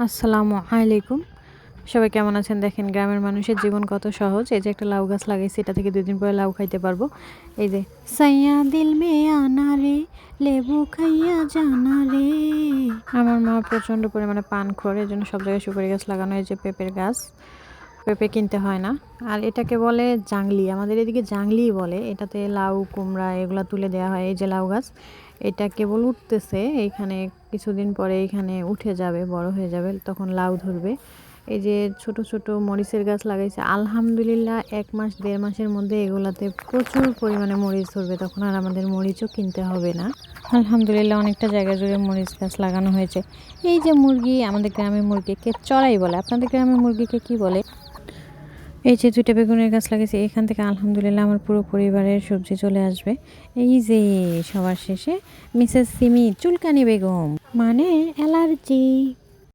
আসসালামু আলাইকুম। সবাই কেমন আছেন? দেখেন গ্রামের মানুষের জীবন কত সহজ। এই যে একটা লাউ গাছ লাগাইছি, এটা থেকে ২ দিন পরে লাউ খাইতে পারবো। এই যে সাইয়া দিল মে আনা রে, লেবু খাইয়া জানা রে। আমার মা প্রচণ্ড পরিমাণে পানখোর, এজন্য সব জায়গায় সুপারি গাছ লাগানো। এই যে পেঁপের গাছ, পেঁপে কিনতে হয় না। আর এটাকে বলে জাংলি, আমাদের এদিকে জাংলিই বলে। এটাতে লাউ, কুমড়া এগুলা তুলে দেওয়া হয়। এই যে লাউ গাছ, এটা কেবল উঠতেছে। এইখানে কিছুদিন পরে এইখানে উঠে যাবে, বড় হয়ে যাবে, তখন লাউ ধরবে। এই যে ছোট ছোট মরিচের গাছ লাগাইছে, আলহামদুলিল্লাহ ১ মাস ১.৫ মাসের মধ্যে এগুলাতে প্রচুর পরিমাণে মরিচ ধরবে, তখন আর আমাদের মরিচও কিনতে হবে না। আলহামদুলিল্লাহ অনেকটা জায়গা জুড়ে মরিচ গাছ লাগানো হয়েছে। এই যে মুরগি, আমাদের গ্রামে মুরগিকে চড়াই বলে, আপনাদের গ্রামে মুরগিকে কি বলে? এই যে ২টা বেগুনের গাছ লাগিয়েছি, এখান থেকে আলহামদুলিল্লাহ আমার পুরো পরিবারের সবজি চলে আসবে। এই যে সবার শেষে মিসেস সিমি চুলকানি বেগম, মানে অ্যালার্জি।